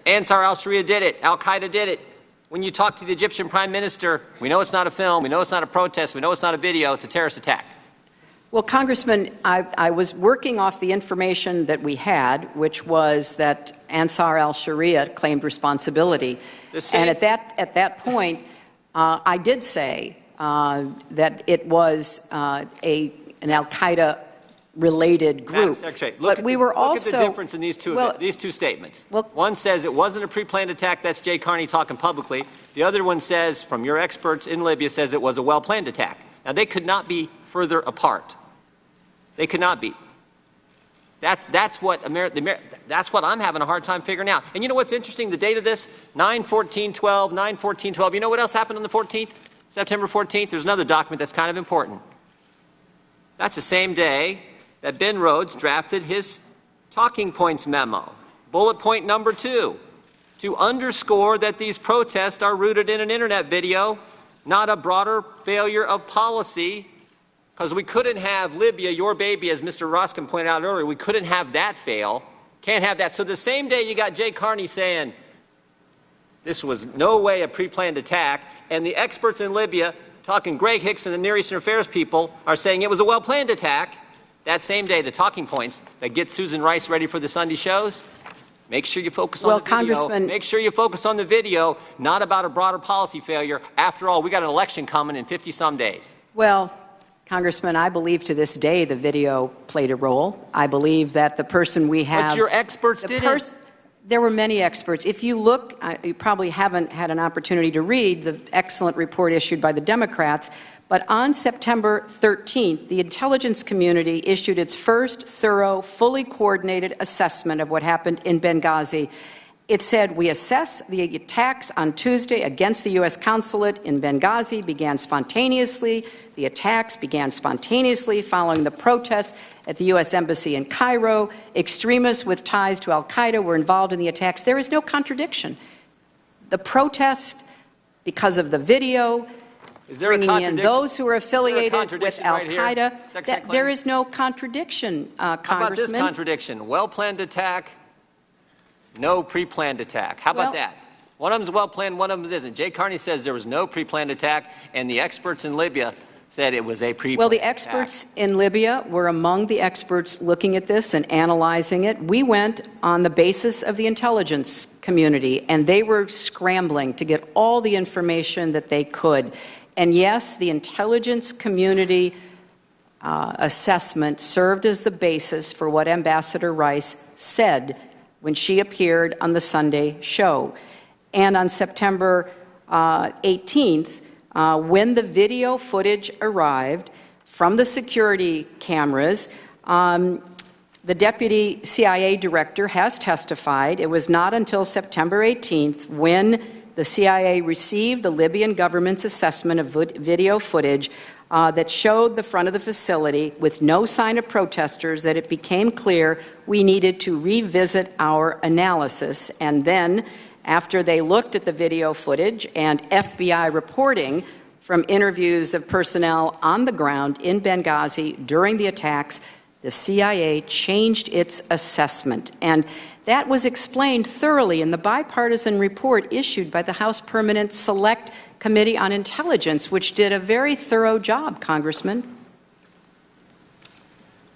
Ansar al-Sharia did it. Al-Qaeda did it. When you talk to the Egyptian prime minister, we know it's not a film, we know it's not a protest, we know it's not a video, it's a terrorist attack. Well, Congressman, I was working off the information that we had, which was that Ansar al-Sharia claimed responsibility. And at that point, I did say that it was an al-Qaeda related group. Look at the difference in these two statements. Well, one says it wasn't a pre-planned attack. That's Jay Carney talking publicly. The other one says, from your experts in Libya, says it was a well-planned attack. Now, they could not be further apart. They could not be. That's what I'm having a hard time figuring out. And you know what's interesting? The date of this, 9/14/12, 9/14/12. You know what else happened on the 14th? September 14th? There's another document that's kind of important. That's the same day that Ben Rhodes drafted his talking points memo. Bullet point number 2, to underscore that these protests are rooted in an internet video, not a broader failure of policy, because we couldn't have Libya, your baby, as Mr. Roskin pointed out earlier, we couldn't have that fail. Can't have that. So the same day you got Jay Carney saying this was no way a pre-planned attack, and the experts in Libya, talking Greg Hicks and the Near Eastern Affairs people, are saying it was a well-planned attack. That same day, the talking points that get Susan Rice ready for the Sunday shows, make sure you focus on the video. Make sure you focus on the video, not about a broader policy failure. After all, we got an election coming in 50-some days. Well, Congressman, I believe to this day the video played a role. I believe that the person we have... But your experts didn't. There were many experts. If you look, you probably haven't had an opportunity to read the excellent report issued by the Democrats, but on September 13th, the intelligence community issued its first thorough, fully coordinated assessment of what happened in Benghazi. It said, we assess the attacks on Tuesday against the U.S. consulate in Benghazi began spontaneously. The attacks began spontaneously following the protests at the U.S. Embassy in Cairo. Extremists with ties to al-Qaeda were involved in the attacks. There is no contradiction. The protest, because of the video, bringing in those who are affiliated with al-Qaeda, there is no contradiction, Congressman. How about this contradiction? Well-planned attack, no pre-planned attack. How about that? One of them is well-planned, one of them isn't. Jay Carney says there was no pre-planned attack, and the experts in Libya said it was a pre-planned Well, the experts in Libya were among the experts looking at this and analyzing it. We went on the basis of the intelligence community, and they were scrambling to get all the information that they could. And yes, the intelligence community assessment served as the basis for what Ambassador Rice said when she appeared on the Sunday show. And on September 18th, when the video footage arrived from the security cameras, the deputy CIA director has testified it was not until September 18th when the CIA received the Libyan government's assessment of video footage that showed the front of the facility with no sign of protesters that it became clear we needed to revisit our analysis. And then, after they looked at the video footage and FBI reporting from interviews of personnel on the ground in Benghazi during the attacks, the CIA changed its assessment. And that was explained thoroughly in the bipartisan report issued by the House Permanent Select Committee on Intelligence, which did a very thorough job, Congressman.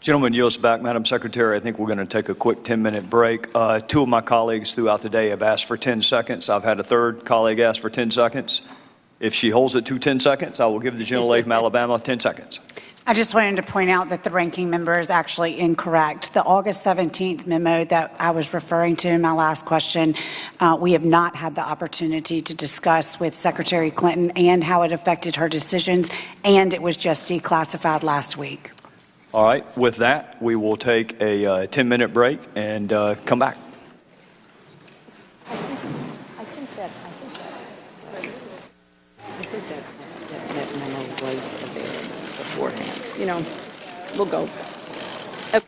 Gentleman yields back. Madam Secretary, I think we're going to take a quick 10-minute break. Two of my colleagues throughout the day have asked for 10 seconds. I've had a third colleague ask for 10 seconds. If she holds it to 10 seconds, I will give the gentlelady from Alabama 10 seconds. I just wanted to point out that the ranking member is actually incorrect. The August 17th memo that I was referring to in my last question, we have not had the opportunity to discuss with Secretary Clinton and how it affected her decisions, and it was just declassified last week. All right. With that, we will take a 10-minute break and come back. I think that memo was available beforehand. You know, we'll go. Okay.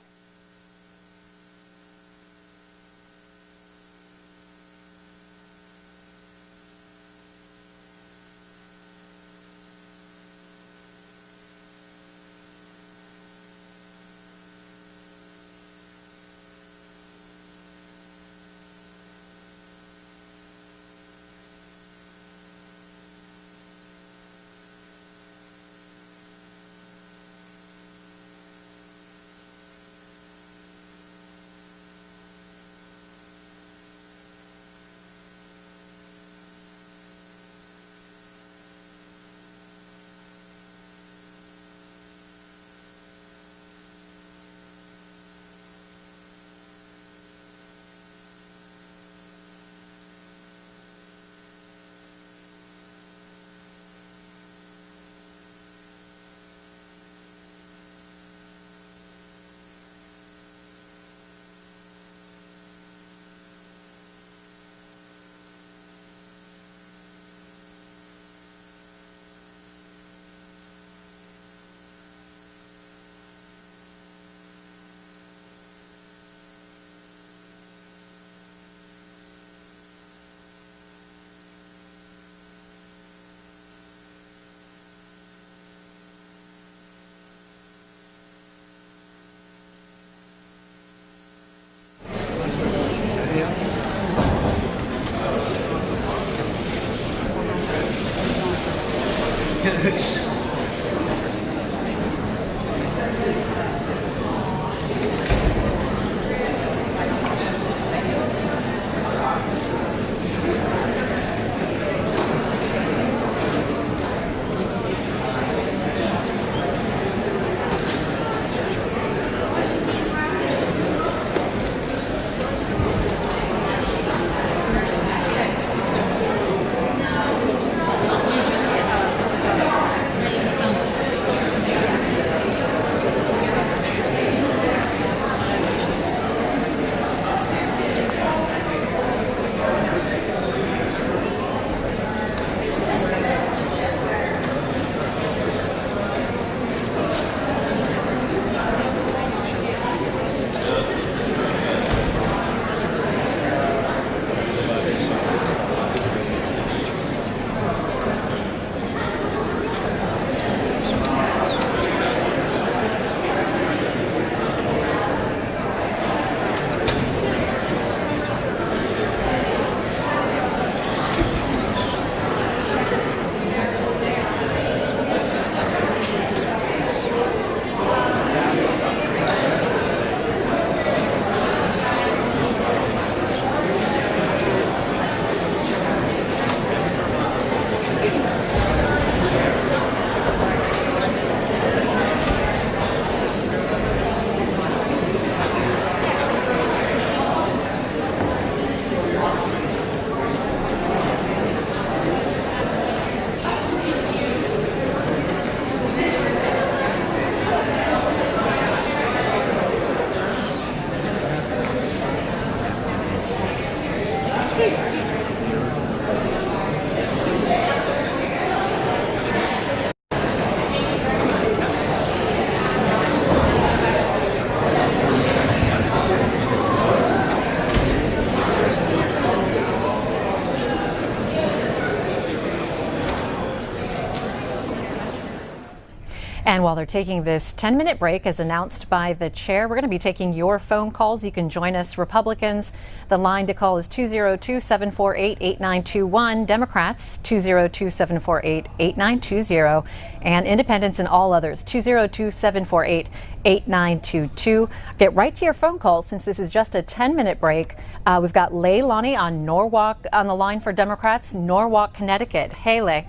And while they're taking this 10-minute break, as announced by the chair, we're going to be taking your phone calls. You can join us, Republicans. The line to call is 202-748-8921. Democrats, 202-748-8920. And independents and all others, 202-748-8922. Get right to your phone calls since this is just a 10-minute break. We've got Leilani on Norwalk on the line for Democrats, Norwalk, Connecticut. Hey, Leigh.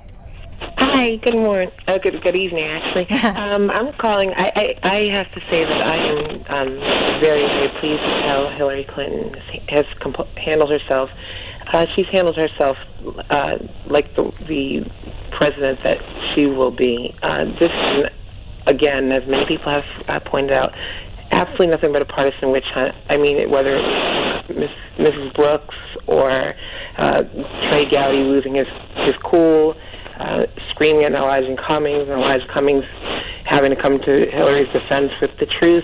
Hi, good morning. Good evening, actually. I'm calling. I have to say that I am very, very pleased with how Hillary Clinton has handled herself. She's handled herself like the president that she will be. This is, again, as many people have pointed out, absolutely nothing but a partisan witch hunt. I mean, whether it's Mrs. Brooks or Trey Gowdy losing his cool, screaming at Elijah Cummings, and Elijah Cummings having to come to Hillary's defense with the truth,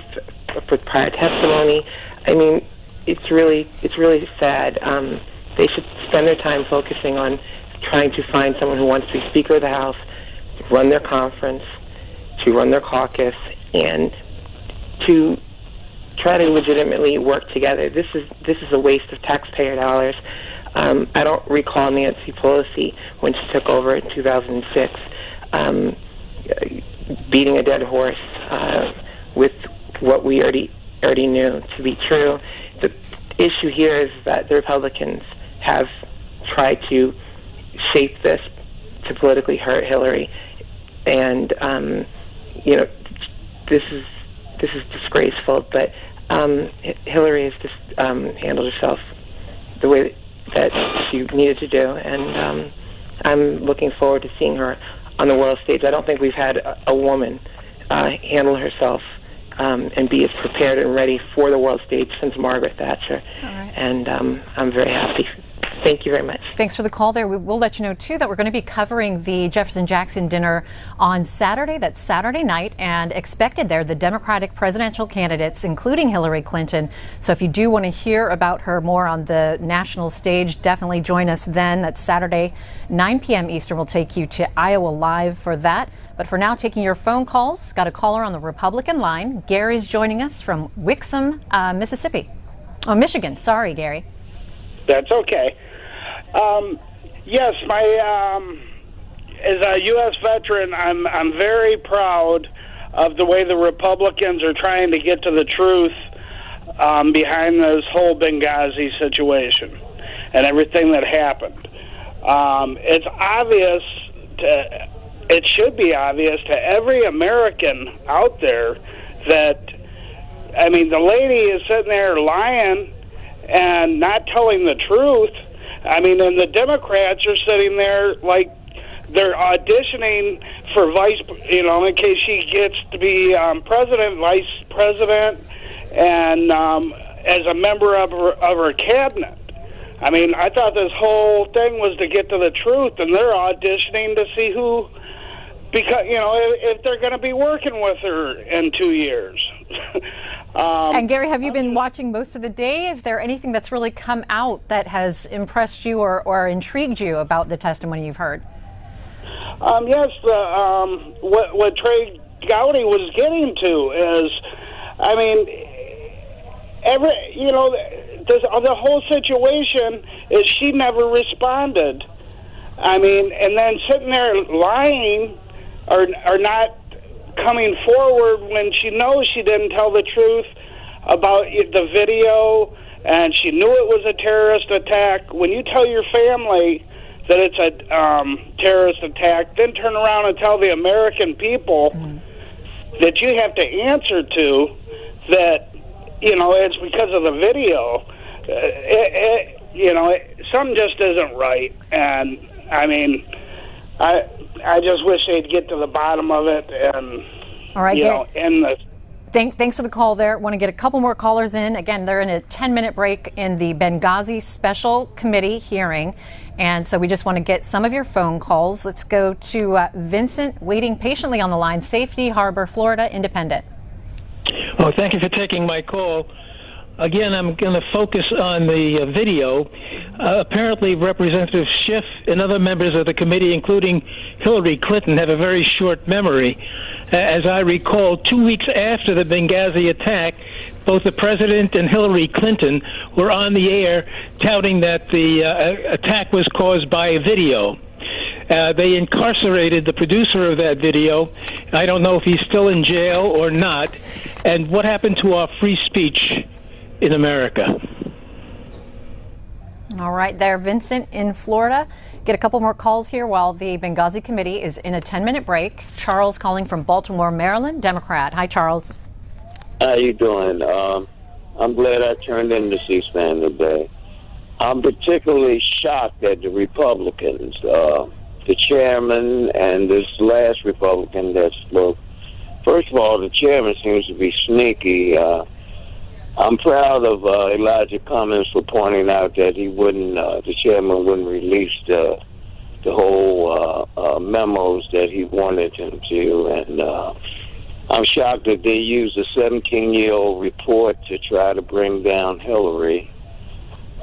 with prior testimony. I mean, it's really sad. They should spend their time focusing on trying to find someone who wants to be Speaker of the House, to run their conference, to run their caucus, and to try to legitimately work together. This is a waste of taxpayer dollars. I don't recall Nancy Pelosi, when she took over in 2006, beating a dead horse with what we already knew to be true. The issue here is that the Republicans have tried to shape this to politically hurt Hillary, and this is disgraceful. But Hillary has just handled herself the way that she needed to do, and I'm looking forward to seeing her on the world stage. I don't think we've had a woman handle herself and be as prepared and ready for the world stage since Margaret Thatcher. All right. And I'm very happy. Thank you very much. Thanks for the call there. We will let you know, too, that we're going to be covering the Jefferson-Jackson dinner on Saturday. That's Saturday night, and expected there the Democratic presidential candidates, including Hillary Clinton. So if you do want to hear about her more on the national stage, definitely join us then. That's Saturday, 9 p.m. Eastern. We'll take you to Iowa Live for that. But for now, taking your phone calls, got a caller on the Republican line. Gary's joining us from Wixom, Michigan. Sorry, Gary. That's okay. Yes, as a U.S. veteran, I'm very proud of the way the Republicans are trying to get to the truth behind this whole Benghazi situation and everything that happened. It's obvious it should be obvious to every American out there that, I mean, the lady is sitting there lying and not telling the truth. I mean, and the Democrats are sitting there like they're auditioning for in case she gets to be president, vice president, and as a member of her cabinet. I mean, I thought this whole thing was to get to the truth, and they're auditioning to see who, because if they're going to be working with her in 2 years. And Gary, have you been watching most of the day? Is there anything that's really come out that has impressed you or intrigued you about the testimony you've heard? Yes, what Trey Gowdy was getting to is, I mean, the whole situation is she never responded. I mean, and then sitting there lying or not coming forward when she knows she didn't tell the truth about the video, and she knew it was a terrorist attack. When you tell your family that it's a terrorist attack, then turn around and tell the American people that you have to answer to that, it's because of the video. Something just isn't right. And, I mean, I just wish they'd get to the bottom of it and, all right, Gary, end this. Thanks for the call there. Want to get a couple more callers in. Again, they're in a 10-minute break in the Benghazi Special Committee hearing. And so we just want to get some of your phone calls. Let's go to Vincent, waiting patiently on the line, Safety Harbor, Florida, Independent. Oh, thank you for taking my call. Again, I'm going to focus on the video. Apparently, Representative Schiff and other members of the committee, including Hillary Clinton, have a very short memory. As I recall, 2 weeks after the Benghazi attack, both the president and Hillary Clinton were on the air touting that the attack was caused by a video. They incarcerated the producer of that video. I don't know if he's still in jail or not. And what happened to our free speech in America? All right, there, Vincent in Florida. Get a couple more calls here while the Benghazi committee is in a 10-minute break. Charles calling from Baltimore, Maryland, Democrat. Hi, Charles. How you doing? I'm glad I turned in to C-SPAN today. I'm particularly shocked at the Republicans, the chairman and this last Republican that spoke. First of all, the chairman seems to be sneaky. I'm proud of Elijah Cummings for pointing out that he wouldn't, the chairman wouldn't release the whole memos that he wanted him to, and I'm shocked that they used a 17-year-old report to try to bring down Hillary.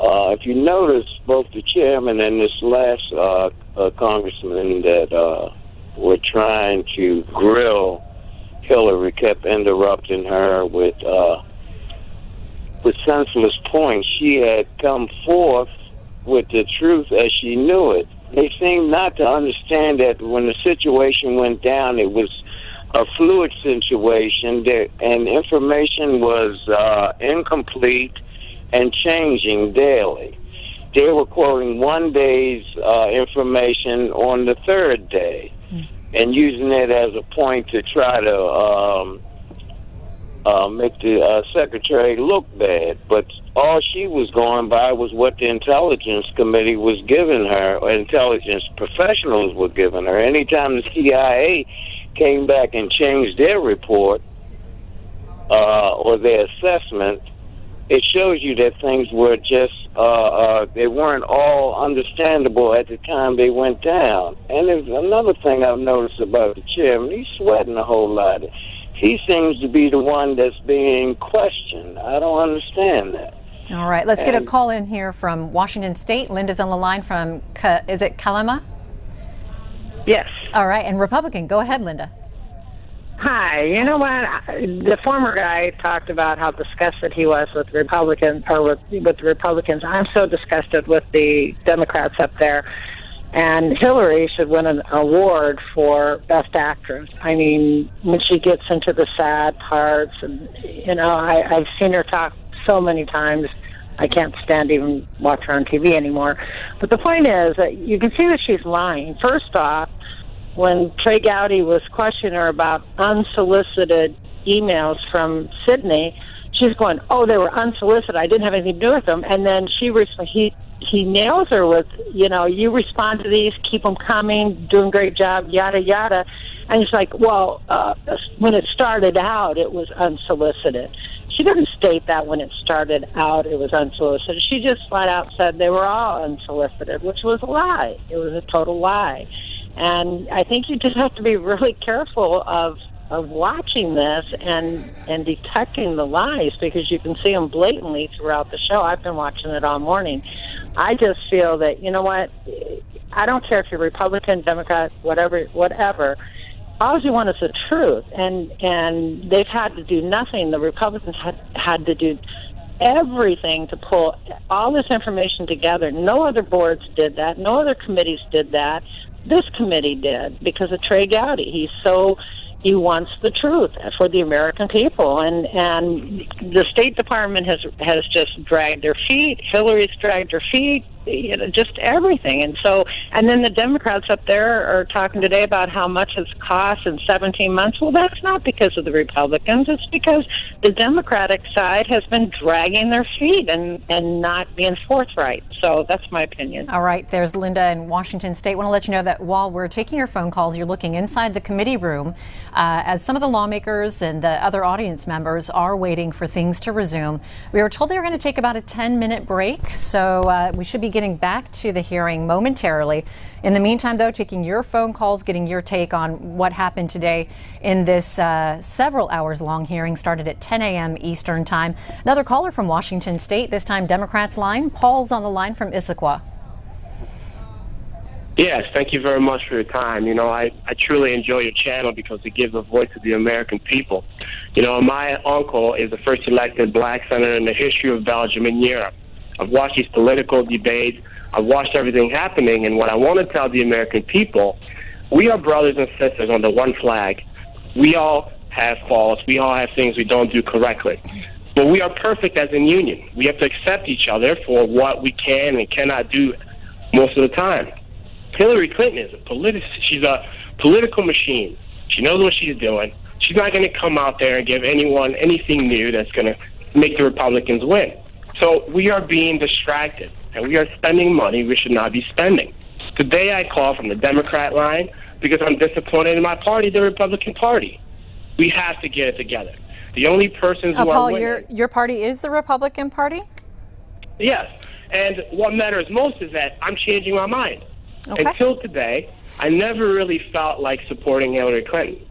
If you notice, both the chairman and this last congressman that were trying to grill Hillary kept interrupting her with senseless points. She had come forth with the truth as she knew it. They seemed not to understand that when the situation went down, it was a fluid situation, and information was incomplete and changing daily. They were quoting one day's information on the third day and using it as a point to try to make the secretary look bad. But all she was going by was what the intelligence committee was giving her, or intelligence professionals were giving her. Anytime the CIA came back and changed their report or their assessment, it shows you that things were just, they weren't all understandable at the time they went down. And there's another thing I've noticed about the chairman. He's sweating a whole lot. He seems to be the one that's being questioned. I don't understand that. All right, let's get a call in here from Washington State. Linda's on the line from, is it Kalama? Yes. All right, and Republican. Go ahead, Linda. Hi. You know what? The former guy talked about how disgusted he was with Republicans, or with the Republicans. I'm so disgusted with the Democrats up there. And Hillary should win an award for Best Actress. I mean, when she gets into the sad parts, and you know, I've seen her talk so many times. I can't stand even watch her on TV anymore. But the point is that you can see that she's lying. First off, when Trey Gowdy was questioning her about unsolicited emails from Sydney, she's going, "Oh, they were unsolicited. I didn't have anything to do with them." And then he nails her with, you know, "You respond to these, keep them coming, doing a great job, yada, yada." And it's like, well, when it started out, it was unsolicited. She didn't state that when it started out it was unsolicited. She just flat out said they were all unsolicited, which was a lie. It was a total lie. And I think you just have to be really careful of watching this and detecting the lies, because you can see them blatantly throughout the show. I've been watching it all morning. I just feel that, you know what, I don't care if you're Republican, Democrat, whatever. All you want is the truth, and they've had to do nothing. The Republicans had to do everything to pull all this information together. No other boards did that. No other committees did that. This committee did, because of Trey Gowdy. He wants the truth for the American people, and the State Department has just dragged their feet. Hillary's dragged her feet. just everything. And then the Democrats up there are talking today about how much it's cost in 17 months. Well, that's not because of the Republicans. It's because the Democratic side has been dragging their feet and not being forthright. So that's my opinion. All right, there's Linda in Washington State. I want to let you know that while we're taking your phone calls, you're looking inside the committee room as some of the lawmakers and the other audience members are waiting for things to resume. We were told they were going to take about a 10-minute break, so we should be getting back to the hearing momentarily. In the meantime, though, taking your phone calls, getting your take on what happened today in this several hours long hearing started at 10 a.m. Eastern Time. Another caller from Washington State, this time Democrats line. Paul's on the line from Issaquah. Yes, thank you very much for your time. I truly enjoy your channel because it gives a voice to the American people. My uncle is the first elected black senator in the history of Belgium and Europe. I've watched these political debates. I've watched everything happening, and what I want to tell the American people, we are brothers and sisters under one flag. We all have faults. We all have things we don't do correctly. But we are perfect as a union. We have to accept each other for what we can and cannot do most of the time. Hillary Clinton is she's a political machine. She knows what she's doing. She's not going to come out there and give anyone anything new that's going to make the Republicans win. So we are being distracted, and we are spending money we should not be spending. Today I call from the Democrat line because I'm disappointed in my party, the Republican Party. We have to get it together. The only persons who Paul, are winning... your party is the Republican Party? Yes, and what matters most is that I'm changing my mind. Okay. Until today, I never really felt like supporting Hillary Clinton.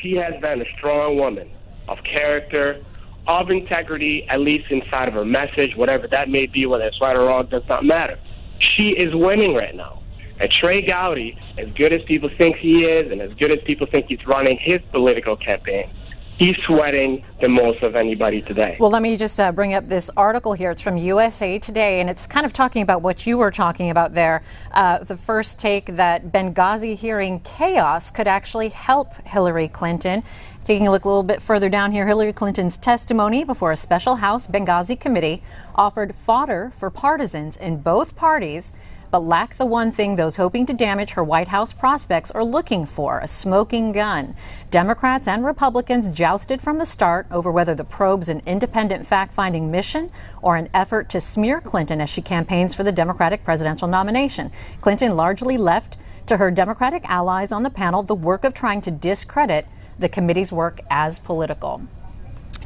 She has been a strong woman of character, of integrity, at least inside of her message, whatever that may be, whether it's right or wrong, does not matter. She is winning right now. And Trey Gowdy, as good as people think he is, and as good as people think he's running his political campaign, he's sweating the most of anybody today. Well, let me just bring up this article here. It's from USA Today, and it's kind of talking about what you were talking about there. The first take that Benghazi hearing chaos could actually help Hillary Clinton. Taking a look a little bit further down here, Hillary Clinton's testimony before a special House Benghazi committee offered fodder for partisans in both parties, but lacked the one thing those hoping to damage her White House prospects are looking for, a smoking gun. Democrats and Republicans jousted from the start over whether the probe's an independent fact-finding mission or an effort to smear Clinton as she campaigns for the Democratic presidential nomination. Clinton largely left to her Democratic allies on the panel the work of trying to discredit the committee's work as political.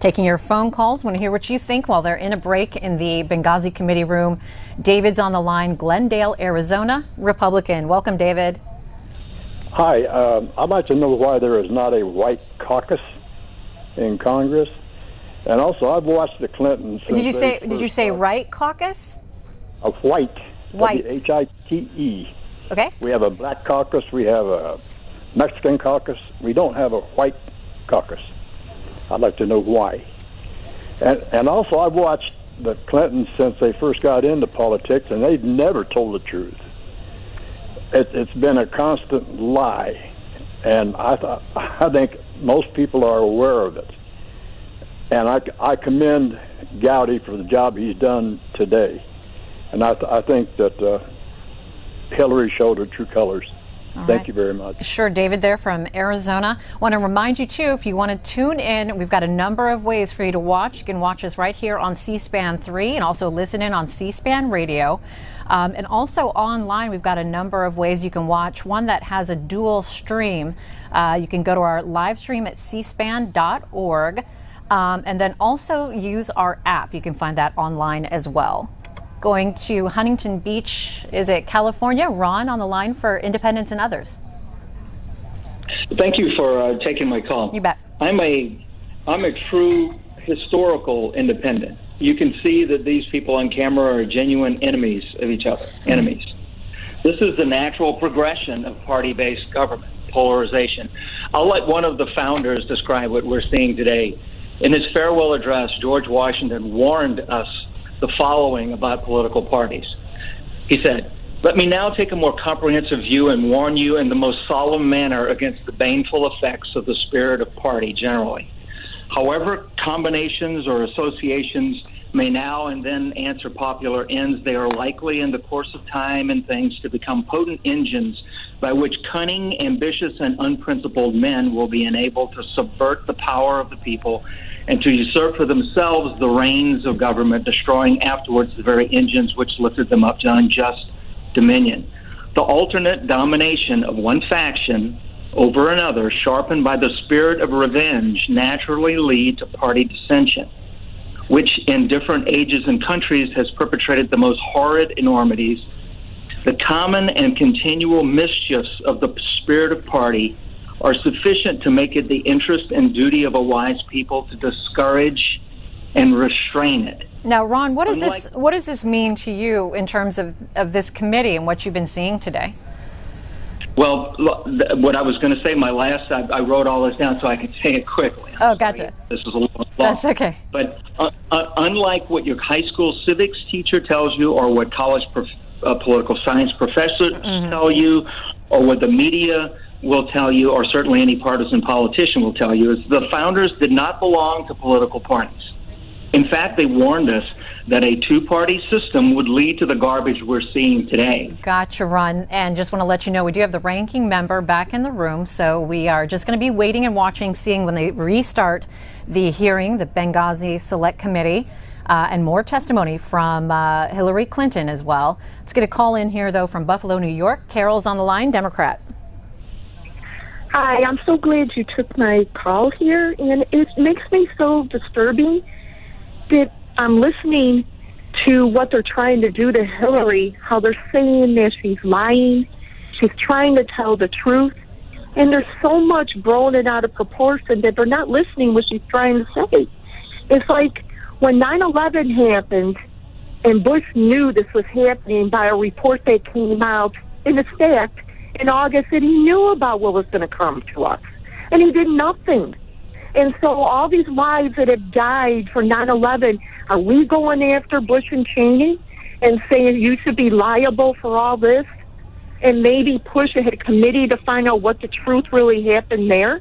Taking your phone calls, want to hear what you think while they're in a break in the Benghazi committee room. David's on the line, Glendale, Arizona, Republican. Welcome, David. Hi, I'd like to know why there is not a white caucus in Congress. And also, I've watched the Clintons. Did you say right caucus? A white. White. W-H-I-T-E. Okay. We have a black caucus. We have a Mexican caucus. We don't have a white caucus. I'd like to know why. And also, I've watched the Clintons since they first got into politics, and they've never told the truth. It's been a constant lie, and I think most people are aware of it. And I commend Gowdy for the job he's done today. And I think that Hillary showed her true colors. Thank you very much. Sure, David there from Arizona. Want to remind you, too, if you want to tune in, we've got a number of ways for you to watch. You can watch us right here on C-SPAN 3 and also listen in on C-SPAN Radio. And also online, we've got a number of ways you can watch. One that has a dual stream. You can go to our live stream at cspan.org and then also use our app. You can find that online as well. Going to Huntington Beach, is it California? Ron on the line for Independents and Others. Thank you for taking my call. You bet. I'm a true historical independent. You can see that these people on camera are genuine enemies of each other, enemies. This is the natural progression of party-based government, polarization. I'll let one of the founders describe what we're seeing today. In his farewell address, George Washington warned us the following about political parties. He said, "Let me now take a more comprehensive view and warn you in the most solemn manner against the baneful effects of the spirit of party generally. However combinations or associations may now and then answer popular ends, they are likely in the course of time and things to become potent engines by which cunning, ambitious, and unprincipled men will be enabled to subvert the power of the people and to usurp for themselves the reins of government, destroying afterwards the very engines which lifted them up to unjust dominion. The alternate domination of one faction over another, sharpened by the spirit of revenge, naturally lead to party dissension, which in different ages and countries has perpetrated the most horrid enormities. The common and continual mischiefs of the spirit of party are sufficient to make it the interest and duty of a wise people to discourage and restrain it. Now, Ron, what does this mean to you in terms of this committee and what you've been seeing today? Well, what I was going to say, I wrote all this down so I could say it quickly. Oh, gotcha. This is a little long. That's okay. But unlike what your high school civics teacher tells you, or what college political science professors tell you, or what the media will tell you, or certainly any partisan politician will tell you, is the founders did not belong to political parties. In fact, they warned us that a two-party system would lead to the garbage we're seeing today. Gotcha, Ron. And just want to let you know, we do have the ranking member back in the room, so we are just going to be waiting and watching, seeing when they restart the hearing, the Benghazi Select Committee, and more testimony from Hillary Clinton as well. Let's get a call in here, though, from Buffalo, New York. Carol's on the line, Democrat. Hi, I'm so glad you took my call here, and it makes me so disturbing that I'm listening to what they're trying to do to Hillary, how they're saying that she's lying, she's trying to tell the truth, and there's so much blown it out of proportion that they're not listening what she's trying to say. It's like when 9/11 happened, and Bush knew this was happening by a report that came out in the fact in August that he knew about what was going to come to us, and he did nothing. And so all these lives that have died for 9/11, are we going after Bush and Cheney and saying you should be liable for all this and maybe push a committee to find out what the truth really happened there?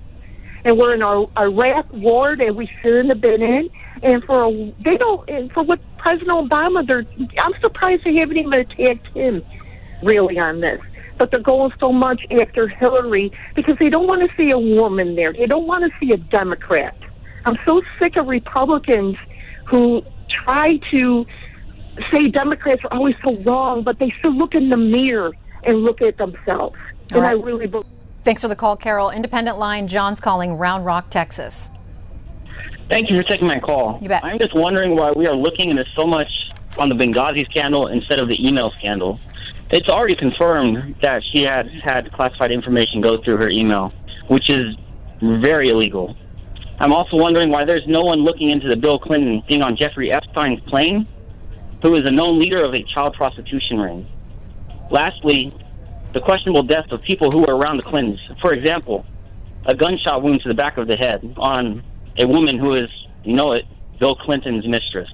And we're in our Iraq war that we shouldn't have been in. And for what President Obama, I'm surprised they haven't even attacked him really on this. But they're going so much after Hillary because they don't want to see a woman there. They don't want to see a Democrat. I'm so sick of Republicans who try to say Democrats are always so wrong, but they should look in the mirror and look at themselves. And I really believe. Thanks for the call, Carol. Independent line, John's calling, Round Rock, Texas. Thank you for taking my call. You bet. I'm just wondering why we are looking into so much on the Benghazi scandal instead of the email scandal. It's already confirmed that she had had classified information go through her email, which is very illegal. I'm also wondering why there's no one looking into the Bill Clinton being on Jeffrey Epstein's plane, who is a known leader of a child prostitution ring. Lastly, the questionable deaths of people who were around the Clintons. For example, a gunshot wound to the back of the head on a woman who is, Bill Clinton's mistress.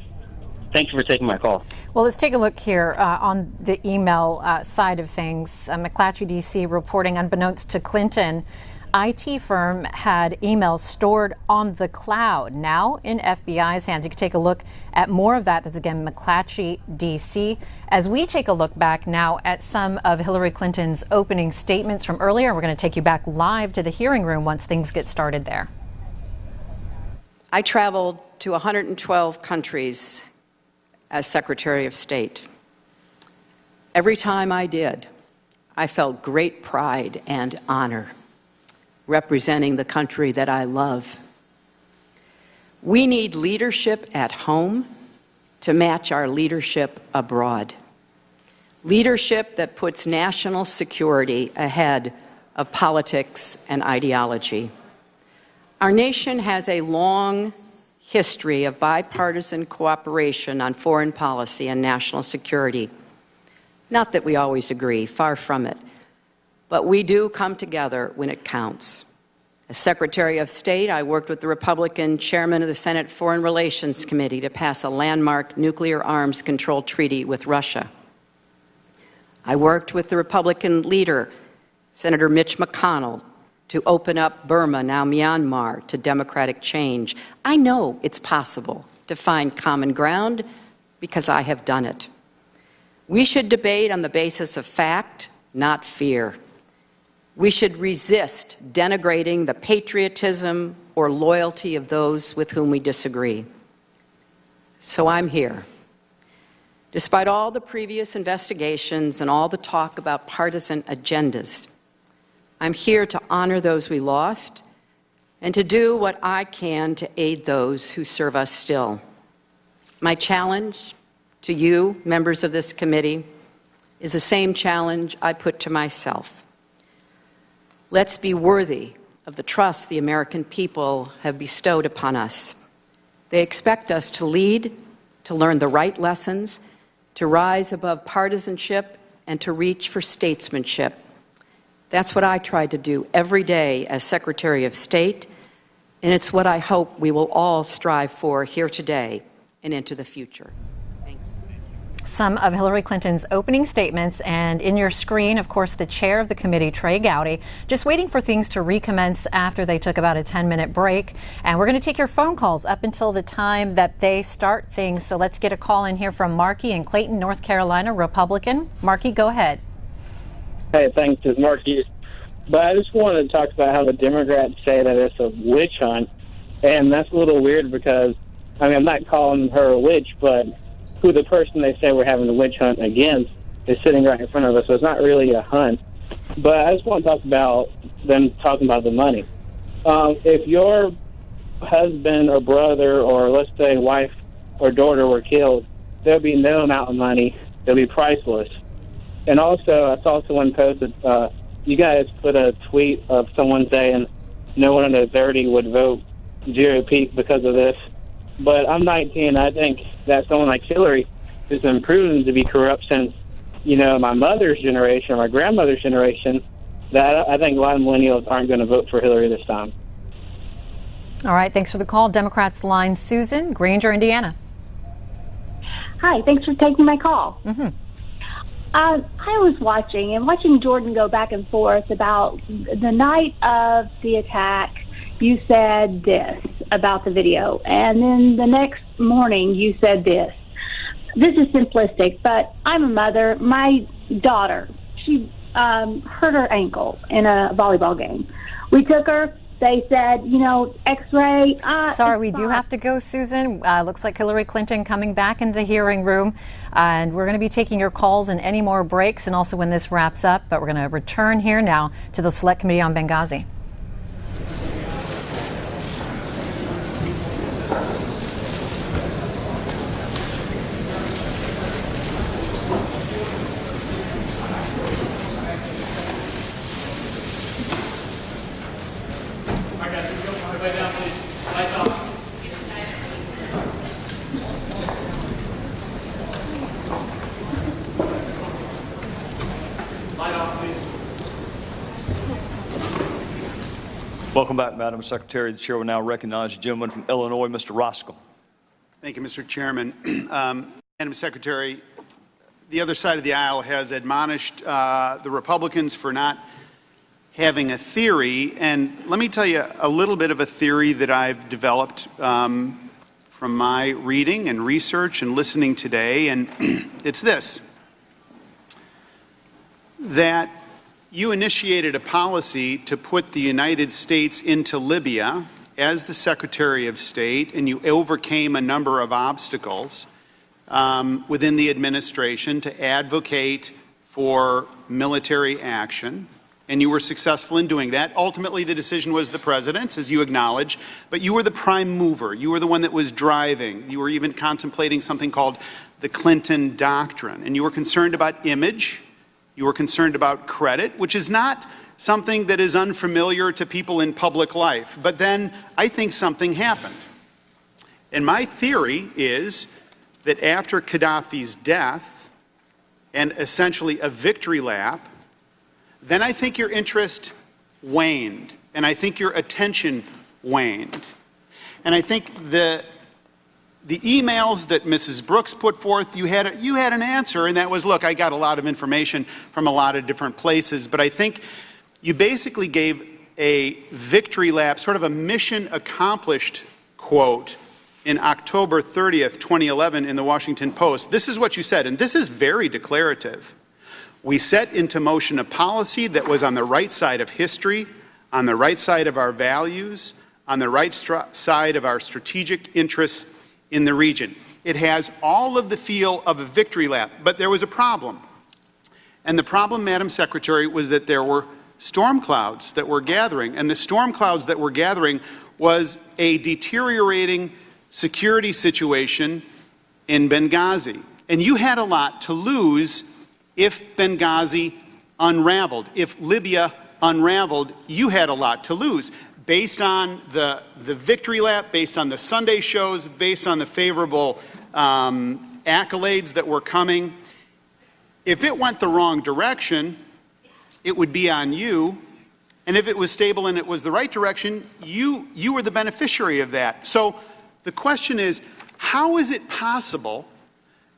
Thank you for taking my call. Well, let's take a look here on the email side of things. McClatchy, D.C., reporting, unbeknownst to Clinton, IT firm had emails stored on the cloud, now in FBI's hands. You can take a look at more of that. That's, again, McClatchy, D.C. As we take a look back now at some of Hillary Clinton's opening statements from earlier, we're going to take you back live to the hearing room once things get started there. I traveled to 112 countries as Secretary of State. Every time I did, I felt great pride and honor representing the country that I love. We need leadership at home to match our leadership abroad. Leadership that puts national security ahead of politics and ideology. Our nation has a long history of bipartisan cooperation on foreign policy and national security. Not that we always agree, far from it, but we do come together when it counts. As Secretary of State, I worked with the Republican chairman of the Senate Foreign Relations Committee to pass a landmark nuclear arms control treaty with Russia. I worked with the Republican leader, Senator Mitch McConnell, to open up Burma, now Myanmar, to democratic change. I know it's possible. to find common ground because I have done it. We should debate on the basis of fact, not fear. We should resist denigrating the patriotism or loyalty of those with whom we disagree. So I'm here. Despite all the previous investigations and all the talk about partisan agendas, I'm here to honor those we lost and to do what I can to aid those who serve us still. My challenge to you, members of this committee, is the same challenge I put to myself. Let's be worthy of the trust the American people have bestowed upon us. They expect us to lead, to learn the right lessons, to rise above partisanship, and to reach for statesmanship. That's what I try to do every day as Secretary of State, and it's what I hope we will all strive for here today and into the future. Thank you. Some of Hillary Clinton's opening statements, and in your screen, of course, the chair of the committee, Trey Gowdy, just waiting for things to recommence after they took about a 10-minute break. And we're going to take your phone calls up until the time that they start things. So let's get a call in here from Markey in Clayton, North Carolina, Republican. Markey, go ahead. Hey, thanks, it's Markey. But I just wanted to talk about how the Democrats say that it's a witch hunt. And that's a little weird because, I mean, I'm not calling her a witch, but who the person they say we're having a witch hunt against is sitting right in front of us, so it's not really a hunt. But I just want to talk about them talking about the money. If your husband or brother or, let's say, wife or daughter were killed, there'll be no amount of money. They'll be priceless. And also, I saw someone posted, you guys put a tweet of someone saying no one under 30 would vote GOP because of this. But I'm 19. I think that someone like Hillary has been proven to be corrupt since, you know, my mother's generation or my grandmother's generation. That I think a lot of millennials aren't going to vote for Hillary this time. All right. Thanks for the call. Democrats line Susan, Granger, Indiana. Hi. Thanks for taking my call. Mm-hmm. I was watching Jordan go back and forth about the night of the attack. You said this about the video, and then the next morning you said this. This is simplistic, but I'm a mother. My daughter, she hurt her ankle in a volleyball game. We took her. They said, you know, X-ray. Sorry, we do have to go, Susan. Looks like Hillary Clinton coming back in the hearing room. And we're going to be taking your calls and any more breaks and also when this wraps up. But we're going to return here now to the Select Committee on Benghazi. Welcome back, Madam Secretary. The chair will now recognize the gentleman from Illinois, Mr. Roscoe. Thank you, Mr. Chairman. Madam Secretary, the other side of the aisle has admonished the Republicans for not having a theory, and let me tell you a little bit of a theory that I've developed from my reading and research and listening today, and it's this, that you initiated a policy to put the United States into Libya as the Secretary of State, and you overcame a number of obstacles within the administration to advocate for military action, and you were successful in doing that. Ultimately, the decision was the president's, as you acknowledge, but you were the prime mover. You were the one that was driving. You were even contemplating something called the Clinton Doctrine, and you were concerned about image. You were concerned about credit, which is not something that is unfamiliar to people in public life. But then I think something happened. And my theory is that after Gaddafi's death and essentially a victory lap, then I think your interest waned, and I think your attention waned. And I think the emails that Mrs. Brooks put forth, you had an answer, and that was, look, I got a lot of information from a lot of different places, but I think you basically gave a victory lap, sort of a mission accomplished quote in October 30th, 2011 in the Washington Post. This is what you said, and this is very declarative. We set into motion a policy that was on the right side of history, on the right side of our values, on the right side of our strategic interests in the region. It has all of the feel of a victory lap, but there was a problem. And the problem, Madam Secretary, was that there were storm clouds that were gathering, and the storm clouds that were gathering was a deteriorating security situation in Benghazi. And you had a lot to lose if Benghazi unraveled. If Libya unraveled, you had a lot to lose. Based on the victory lap, based on the Sunday shows, based on the favorable accolades that were coming, if it went the wrong direction, it would be on you. And if it was stable and it was the right direction, you were the beneficiary of that. So the question is, how is it possible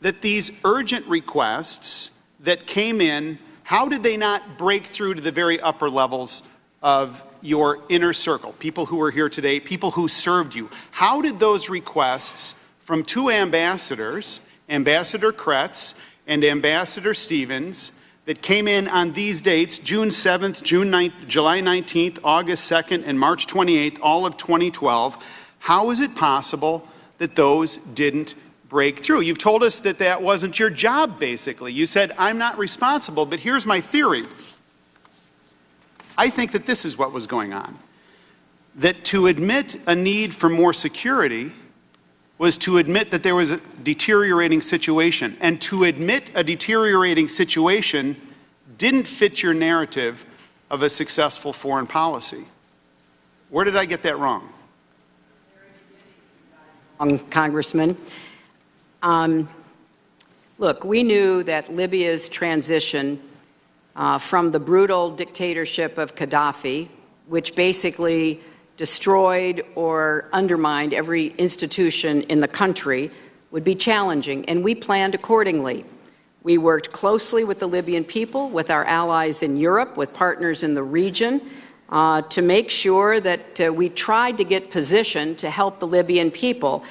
that these urgent requests that came in, how did they not break through to the very upper levels of your inner circle, people who were here today, people who served you? How did those requests from two ambassadors, Ambassador Kretz and Ambassador Stevens, that came in on these dates, June 7th, July 19th, August 2nd, and March 28th, all of 2012, how is it possible that those didn't break through? You've told us that that wasn't your job, basically. You said, I'm not responsible, but here's my theory. I think that this is what was going on. That to admit a need for more security was to admit that there was a deteriorating situation. And to admit a deteriorating situation didn't fit your narrative of a successful foreign policy. Where did I get that wrong? Congressman. Look, we knew that Libya's transition from the brutal dictatorship of Gaddafi, which basically destroyed or undermined every institution in the country, would be challenging, and we planned accordingly. We worked closely with the Libyan people, with our allies in Europe, with partners in the region, to make sure that we tried to get positioned to help the Libyan people.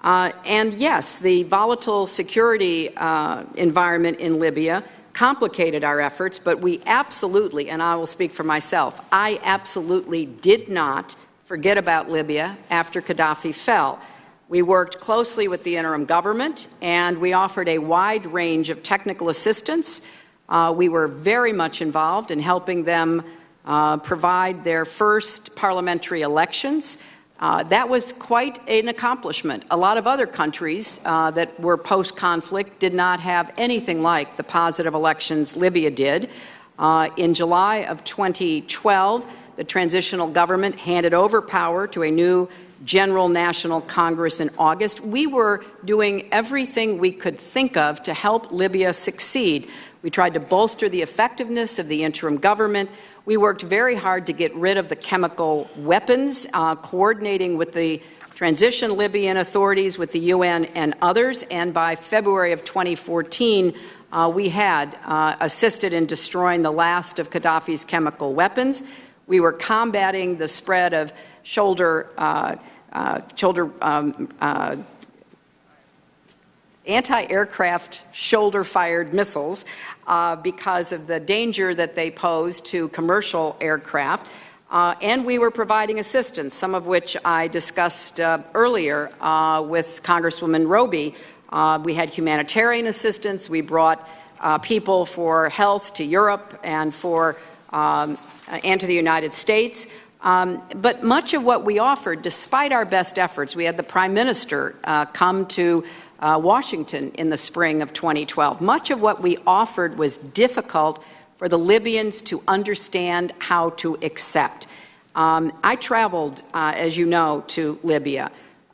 And yes, the volatile security environment in Libya complicated our efforts, but we absolutely, and I will speak for myself, I absolutely did not forget about Libya after Gaddafi fell. We worked closely with the interim government, and we offered a wide range of technical assistance. We were very much involved in helping them provide their first parliamentary elections. That was quite an accomplishment. A lot of other countries that were post-conflict did not have anything like the positive elections Libya did. In July of 2012, the transitional government handed over power to a new General National Congress in August. We were doing everything we could think of to help Libya succeed. We tried to bolster the effectiveness of the interim government. We worked very hard to get rid of the chemical weapons, coordinating with the transition Libyan authorities, with the UN and others. And by February of 2014, we had assisted in destroying the last of Gaddafi's chemical weapons. We were combating the spread of anti-aircraft shoulder-fired missiles because of the danger that they pose to commercial aircraft. And we were providing assistance, some of which I discussed earlier with Congresswoman Roby. We had humanitarian assistance. We brought people for health to Europe and to the United States. But much of what we offered, despite our best efforts, we had the Prime Minister come to Washington in the spring of 2012. Much of what we offered was difficult for the Libyans to understand how to accept. I traveled, as you know, to Libya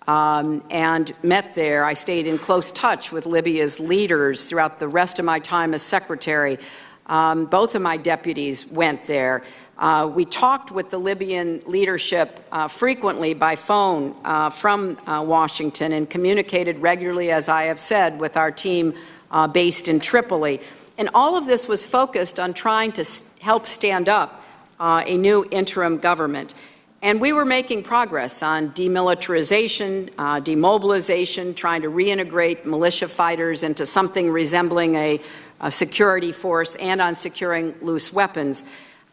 and met there. I stayed in close touch with Libya's leaders throughout the rest of my time as secretary. Both of my deputies went there. We talked with the Libyan leadership frequently by phone from Washington and communicated regularly, as I have said, with our team based in Tripoli. And all of this was focused on trying to help stand up a new interim government. And we were making progress on demilitarization, demobilization, trying to reintegrate militia fighters into something resembling a security force, and on securing loose weapons.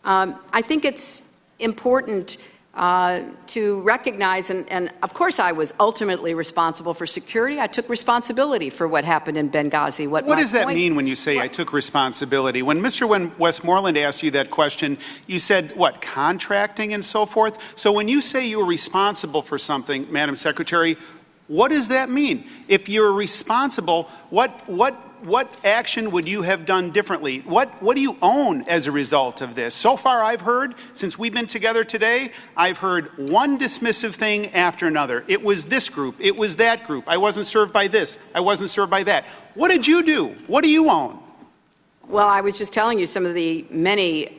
I think it's important to recognize, and of course I was ultimately responsible for security. I took responsibility for what happened in Benghazi. What does that mean when you say I took responsibility? When Mr. Westmoreland asked you that question, you said, what, contracting and so forth? So when you say you were responsible for something, Madam Secretary, what does that mean? If you're responsible, what action would you have done differently? What do you own as a result of this? So far I've heard, since we've been together today, I've heard one dismissive thing after another. It was this group. It was that group. I wasn't served by this. I wasn't served by that. What did you do? What do you own? Well, I was just telling you some of the many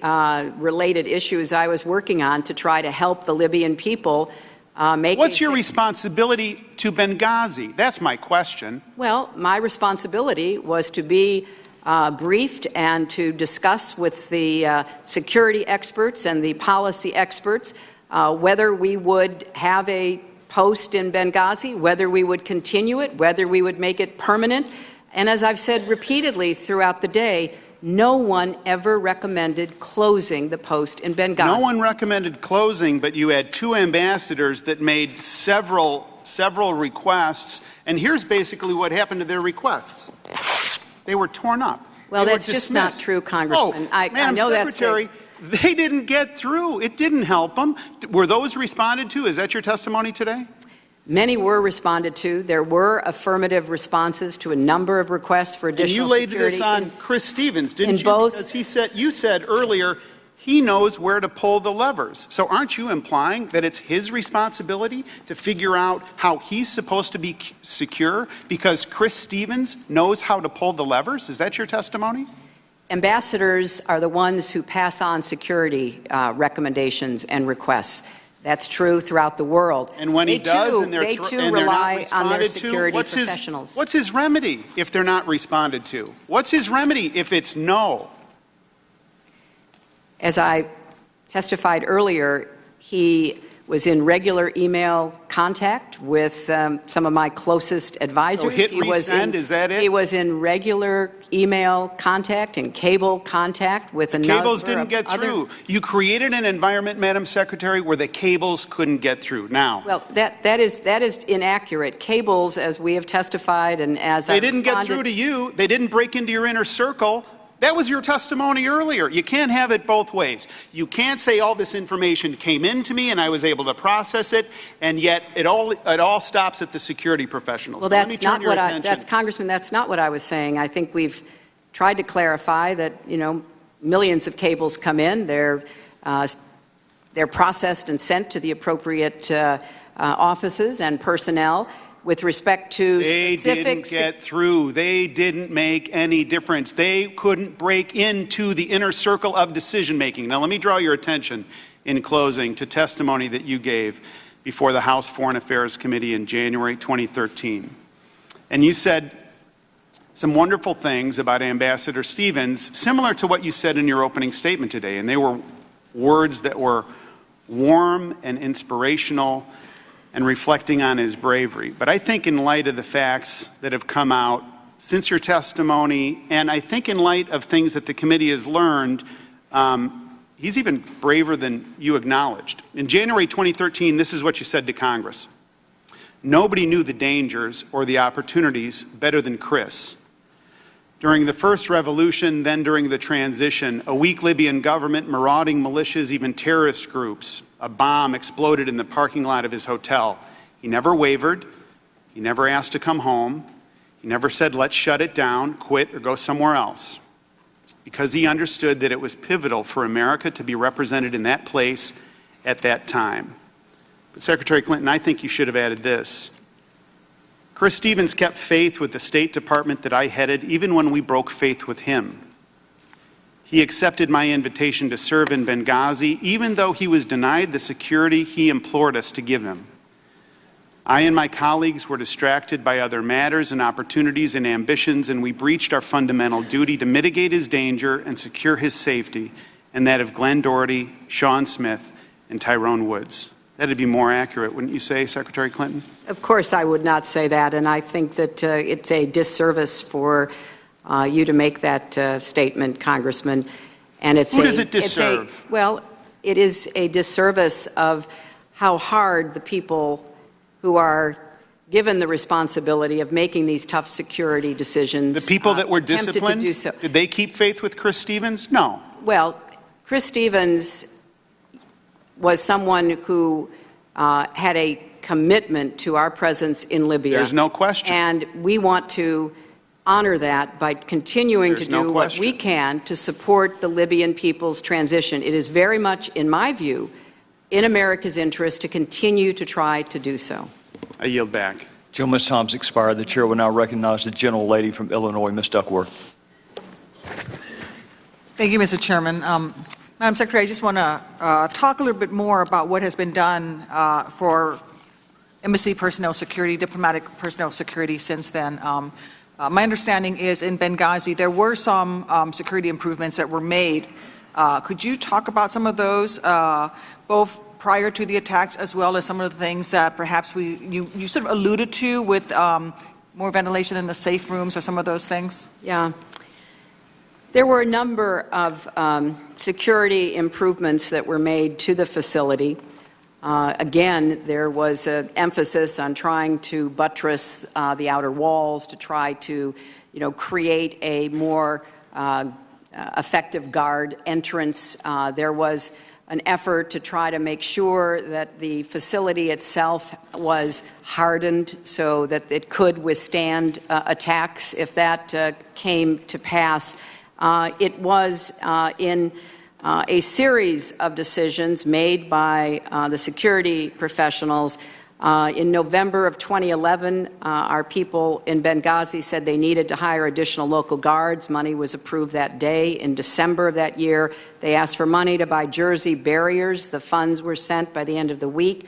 related issues I was working on to try to help the Libyan people. What's your responsibility to Benghazi? That's my question. Well, my responsibility was to be briefed and to discuss with the security experts and the policy experts whether we would have a post in Benghazi, whether we would continue it, whether we would make it permanent. And as I've said repeatedly throughout the day, no one ever recommended closing the post in Benghazi. No one recommended closing, but you had two ambassadors that made several requests, and here's basically what happened to their requests. They were torn up. Well, that's just not true, Congressman. I know Secretary, they didn't get through. It didn't help them. Were those responded to? Is that your testimony today? Many were responded to. There were affirmative responses to a number of requests for additional security. And you laid this on Chris Stevens, didn't you? Because you said earlier he knows where to pull the levers. So aren't you implying that it's his responsibility to figure out how he's supposed to be secure because Chris Stevens knows how to pull the levers? Is that your testimony? Ambassadors are the ones who pass on security recommendations and requests. That's true throughout the world. And when he does, and they too rely on their security professionals. What's his remedy if they're not responded to? What's his remedy if it's no? As I testified earlier, he was in regular email contact with some of my closest advisors. So hit resend, is that it? He was in regular email contact and cable contact with a number of cables didn't get through. You created an environment, Madam Secretary, where the cables couldn't get through. Now, well, that is inaccurate. Cables, as we have testified, and as they didn't get through to you. They didn't break into your inner circle. That was your testimony earlier. You can't have it both ways. You can't say all this information came into me and I was able to process it, and yet it all stops at the security professionals. Well, that's not what Congressman, that's not what I was saying. I think we've tried to clarify that, millions of cables come in. They're processed and sent to the appropriate offices and personnel. With respect to specific... They didn't get through. They didn't make any difference. They couldn't break into the inner circle of decision-making. Now, let me draw your attention in closing to testimony that you gave before the House Foreign Affairs Committee in January 2013. And you said some wonderful things about Ambassador Stevens, similar to what you said in your opening statement today. And they were words that were warm and inspirational and reflecting on his bravery. But I think in light of the facts that have come out since your testimony, and I think in light of things that the committee has learned, he's even braver than you acknowledged. In January 2013, this is what you said to Congress. Nobody knew the dangers or the opportunities better than Chris. During the first revolution, then during the transition, a weak Libyan government, marauding militias, even terrorist groups, a bomb exploded in the parking lot of his hotel. He never wavered. He never asked to come home. He never said, let's shut it down, quit, or go somewhere else. Because he understood that it was pivotal for America to be represented in that place at that time. But Secretary Clinton, I think you should have added this. Chris Stevens kept faith with the State Department that I headed, even when we broke faith with him. He accepted my invitation to serve in Benghazi, even though he was denied the security he implored us to give him. I and my colleagues were distracted by other matters and opportunities and ambitions, and we breached our fundamental duty to mitigate his danger and secure his safety, and that of Glenn Doherty, Sean Smith, and Tyrone Woods. That'd be more accurate, wouldn't you say, Secretary Clinton? Of course, I would not say that, and I think that it's a disservice for you to make that statement, Congressman. And it's Who does it disserve? Well, it is a disservice of how hard the people who are given the responsibility of making these tough security decisions. The people that were attempted disciplined, to do so. did they keep faith with Chris Stevens? No. Well, Chris Stevens was someone who had a commitment to our presence in Libya. There's no question. And we want to honor that by continuing There's to no do what question. we can to support the Libyan people's transition. It is very much, in my view, in America's interest to continue to try to do so. I yield back. Gentleman's time's expired. The chair will now recognize the gentlelady from Illinois, Ms. Duckworth. Thank you, Mr. Chairman. Madam Secretary, I just want to talk a little bit more about what has been done for embassy personnel security, diplomatic personnel security since then. My understanding is in Benghazi, there were some security improvements that were made. Could you talk about some of those, both prior to the attacks as well as some of the things that perhaps you sort of alluded to with more ventilation in the safe rooms or some of those things? Yeah. There were a number of security improvements that were made to the facility. Again, there was an emphasis on trying to buttress the outer walls to try to, create a more effective guard entrance. There was an effort to try to make sure that the facility itself was hardened so that it could withstand attacks if that came to pass. It was in a series of decisions made by the security professionals. In November of 2011, our people in Benghazi said they needed to hire additional local guards. Money was approved that day. In December of that year, they asked for money to buy jersey barriers. The funds were sent by the end of the week.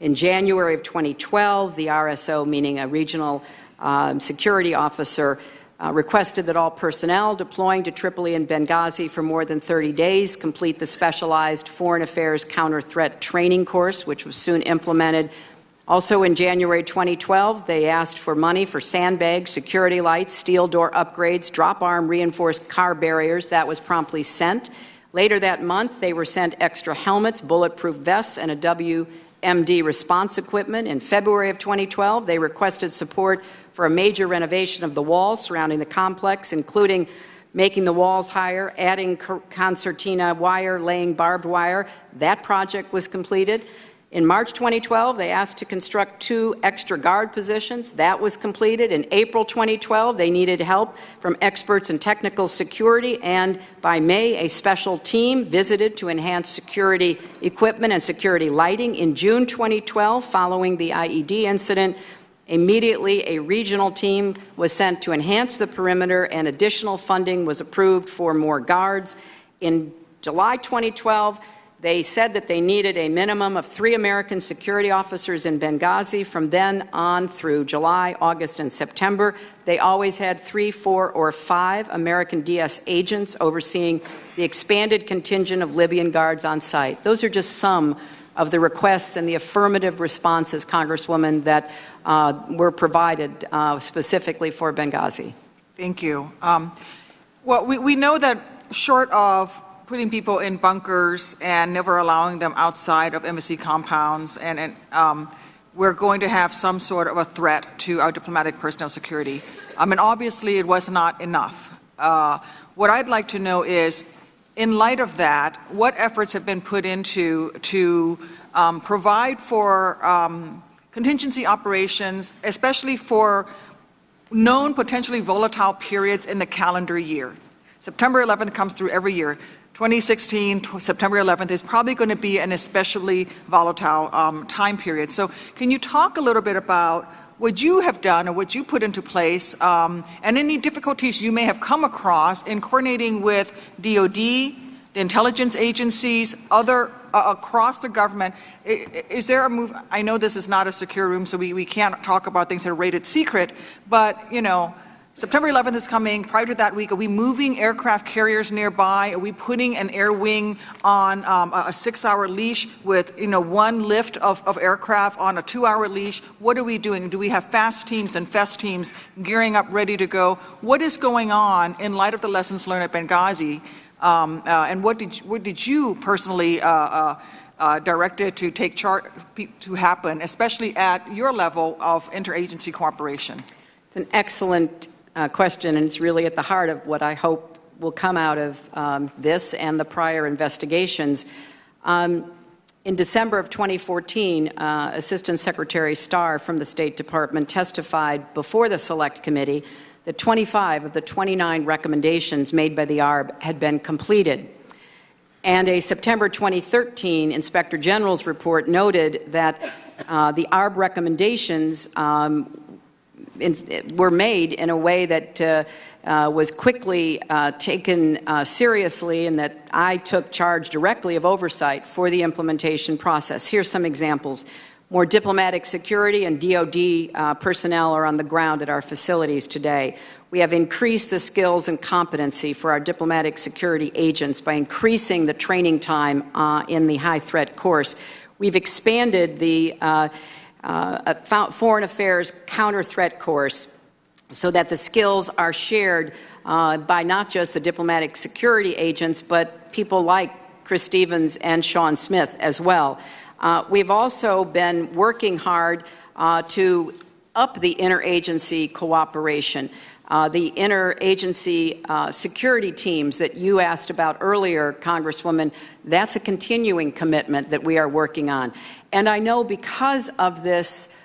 In January of 2012, the RSO, meaning a regional security officer, requested that all personnel deploying to Tripoli and Benghazi for more than 30 days complete the specialized foreign affairs counter-threat training course, which was soon implemented. Also in January 2012, they asked for money for sandbags, security lights, steel door upgrades, drop-arm reinforced car barriers. That was promptly sent. Later that month, they were sent extra helmets, bulletproof vests, and a WMD response equipment. In February of 2012, they requested support for a major renovation of the walls surrounding the complex, including making the walls higher, adding concertina wire, laying barbed wire. That project was completed. In March 2012, they asked to construct 2 extra guard positions. That was completed. In April 2012, they needed help from experts in technical security, and by May, a special team visited to enhance security equipment and security lighting. In June 2012, following the IED incident, immediately a regional team was sent to enhance the perimeter, and additional funding was approved for more guards. In July 2012, they said that they needed a minimum of 3 American security officers in Benghazi. From then on through July, August, and September, they always had 3, 4, or 5 American DS agents overseeing the expanded contingent of Libyan guards on site. Those are just some of the requests and the affirmative responses, Congresswoman, that were provided specifically for Benghazi. Thank you. Well, we know that short of putting people in bunkers and never allowing them outside of embassy compounds, and we're going to have some sort of a threat to our diplomatic personnel security. And obviously it was not enough. What I'd like to know is, in light of that, what efforts have been put into to provide for contingency operations, especially for known potentially volatile periods in the calendar year? September 11th comes through every year. 2016, September 11th is probably going to be an especially volatile time period. So can you talk a little bit about what you have done or what you put into place and any difficulties you may have come across in coordinating with DOD, the intelligence agencies, other across the government? Is there a move? I know this is not a secure room, so we can't talk about things that are rated secret, but, September 11th is coming. Prior to that week, are we moving aircraft carriers nearby? Are we putting an air wing on a 6-hour leash with, one lift of aircraft on a 2-hour leash? What are we doing? Do we have fast teams and fest teams gearing up, ready to go? What is going on in light of the lessons learned at Benghazi? And what did you personally directed to take charge to happen, especially at your level of interagency cooperation? It's an excellent question, and it's really at the heart of what I hope will come out of this and the prior investigations. In December of 2014, Assistant Secretary Starr from the State Department testified before the Select Committee that 25 of the 29 recommendations made by the ARB had been completed. And a September 2013 Inspector General's report noted that the ARB recommendations were made in a way that was quickly taken seriously, and that I took charge directly of oversight for the implementation process. Here's some examples. More diplomatic security and DoD personnel are on the ground at our facilities today. We have increased the skills and competency for our diplomatic security agents by increasing the training time in the high threat course. We've expanded the Foreign Affairs Counter Threat course so that the skills are shared by not just the diplomatic security agents, but people like Chris Stevens and Sean Smith as well. We've also been working hard to up the interagency cooperation. The interagency security teams that you asked about earlier, Congresswoman, that's a continuing commitment that we are working on. And I know because of this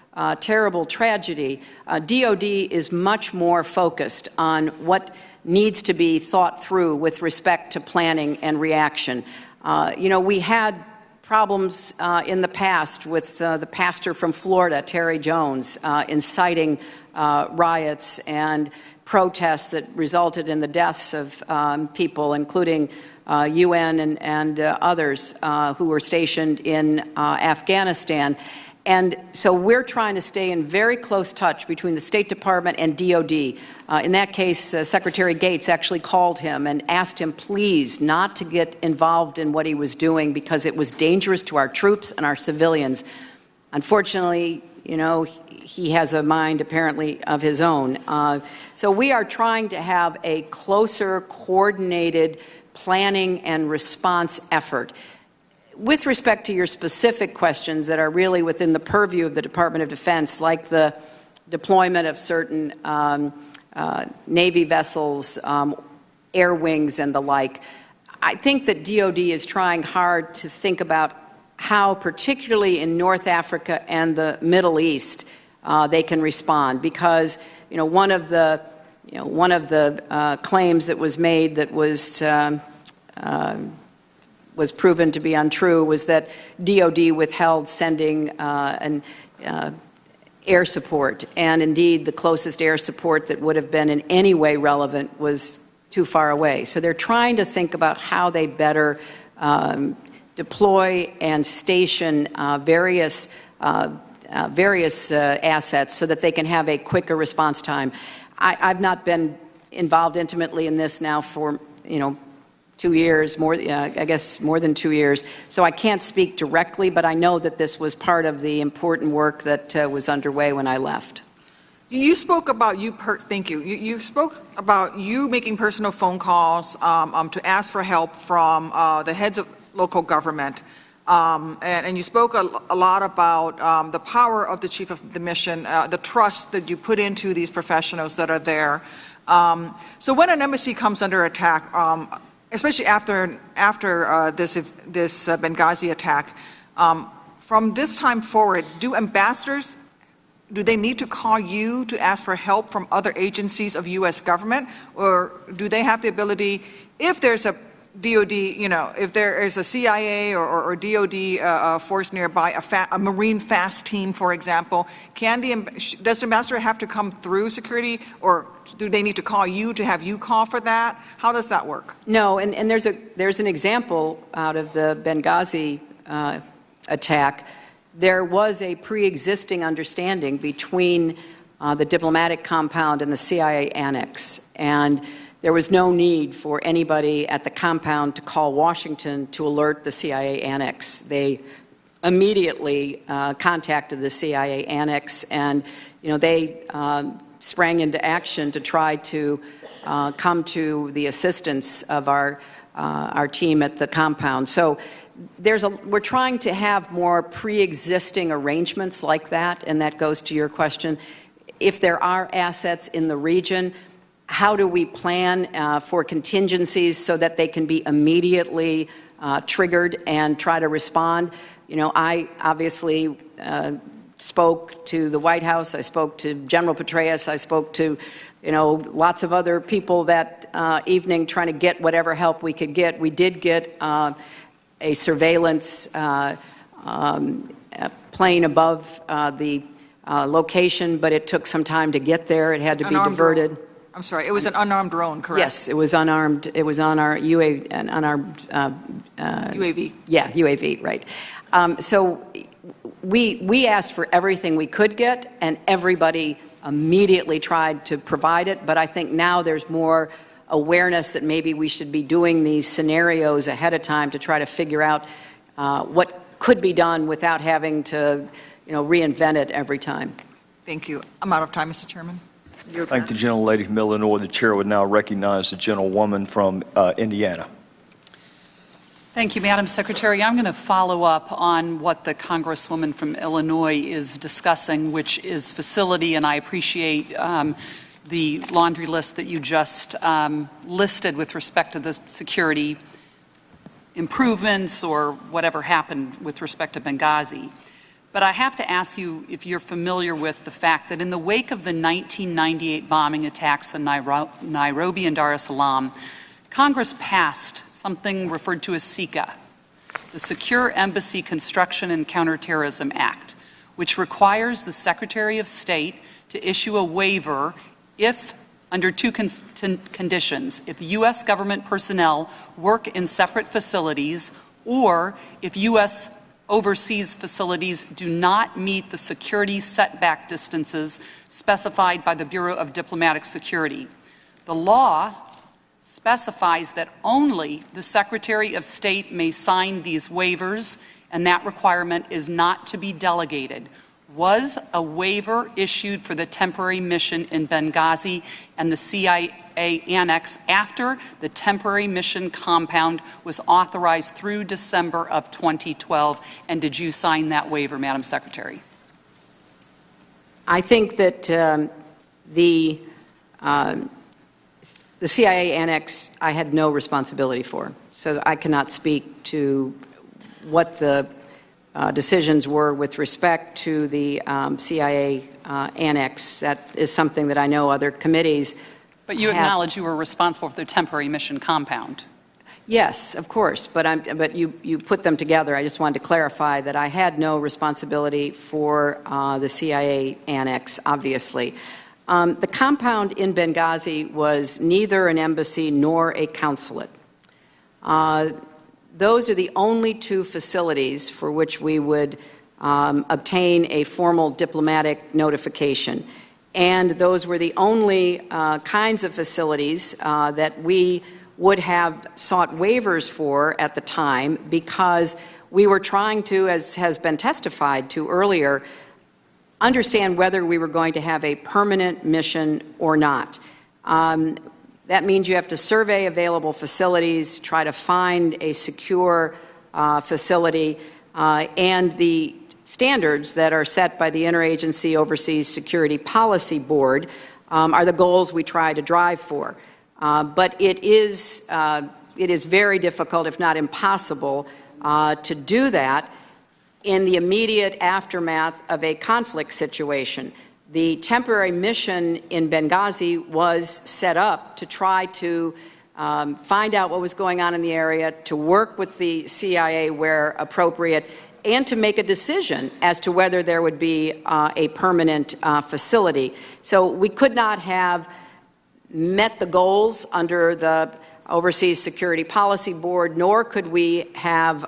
terrible tragedy, DoD is much more focused on what needs to be thought through with respect to planning and reaction. We had problems in the past with the pastor from Florida, Terry Jones, inciting riots and protests that resulted in the deaths of people, including UN and others who were stationed in Afghanistan. And so we're trying to stay in very close touch between the State Department and DoD. In that case, Secretary Gates actually called him and asked him, please, not to get involved in what he was doing because it was dangerous to our troops and our civilians. Unfortunately, he has a mind apparently of his own. So we are trying to have a closer, coordinated planning and response effort. With respect to your specific questions that are really within the purview of the Department of Defense, like the deployment of certain Navy vessels, air wings, and the like, I think that DoD is trying hard to think about how, particularly in North Africa and the Middle East, they can respond. Because one of the claims that was made that was proven to be untrue was that DoD withheld sending an air support, and indeed the closest air support that would have been in any way relevant was too far away. So they're trying to think about how they better deploy and station various assets so that they can have a quicker response time. I've not been involved intimately in this now for 2 years, I guess more than 2 years. So I can't speak directly, but I know that this was part of the important work that was underway when I left. You spoke about thank you. You spoke about you making personal phone calls to ask for help from the heads of local government. And you spoke a lot about the power of the chief of the mission, the trust that you put into these professionals that are there. So when an embassy comes under attack, especially after this Benghazi attack, from this time forward, do ambassadors, do they need to call you to ask for help from other agencies of U.S. government? Or do they have the ability, if there's a DoD, if there is a CIA or DoD force nearby, a Marine fast team, for example, does the ambassador have to come through security, or do they need to call you to have you call for that? How does that work? No, and there's an example out of the Benghazi attack. There was a pre-existing understanding between the diplomatic compound and the CIA annex. And there was no need for anybody at the compound to call Washington to alert the CIA annex. They immediately contacted the CIA annex, and they sprang into action to try to come to the assistance of our team at the compound. So we're trying to have more pre-existing arrangements like that, and that goes to your question. If there are assets in the region, how do we plan for contingencies so that they can be immediately triggered and try to respond? I obviously spoke to the White House. I spoke to General Petraeus. I spoke to, lots of other people that evening trying to get whatever help we could get. We did get a surveillance plane above the location, but it took some time to get there. It had to be diverted. Drone. I'm sorry, it was an unarmed drone, correct? Yes, it was unarmed. It was on our UAV, UAV. Yeah, UAV, right. So we asked for everything we could get, and everybody immediately tried to provide it. But I think now there's more awareness that maybe we should be doing these scenarios ahead of time to try to figure out what could be done without having to, reinvent it every time. Thank you. I'm out of time, Mr. Chairman. Thank the gentlelady from Illinois. The chair would now recognize the gentlewoman from Indiana. Thank you, Madam Secretary. I'm going to follow up on what the Congresswoman from Illinois is discussing, which is facility, and I appreciate the laundry list that you just listed with respect to the security improvements or whatever happened with respect to Benghazi. But I have to ask you if you're familiar with the fact that in the wake of the 1998 bombing attacks in Nairobi and Dar es Salaam, Congress passed something referred to as SECA, the Secure Embassy Construction and Counterterrorism Act, which requires the Secretary of State to issue a waiver if, under two conditions, if U.S. government personnel work in separate facilities or if U.S. overseas facilities do not meet the security setback distances specified by the Bureau of Diplomatic Security. The law specifies that only the Secretary of State may sign these waivers, and that requirement is not to be delegated. Was a waiver issued for the temporary mission in Benghazi and the CIA annex after the temporary mission compound was authorized through December of 2012? And did you sign that waiver, Madam Secretary? I think that the CIA annex I had no responsibility for, so I cannot speak to what the decisions were with respect to the CIA annex. That is something that I know other committees. But you acknowledge you were responsible for the temporary mission compound. Yes, of course, but you put them together. I just wanted to clarify that I had no responsibility for the CIA annex, obviously. The compound in Benghazi was neither an embassy nor a consulate. Those are the only two facilities for which we would obtain a formal diplomatic notification. And those were the only kinds of facilities that we would have sought waivers for at the time, because we were trying to, as has been testified to earlier, understand whether we were going to have a permanent mission or not. That means you have to survey available facilities, try to find a secure facility, and the standards that are set by the Interagency Overseas Security Policy Board are the goals we try to drive for. But it is very difficult, if not impossible, to do that in the immediate aftermath of a conflict situation. The temporary mission in Benghazi was set up to try to find out what was going on in the area, to work with the CIA where appropriate, and to make a decision as to whether there would be a permanent facility. So we could not have met the goals under the Overseas Security Policy Board, nor could we have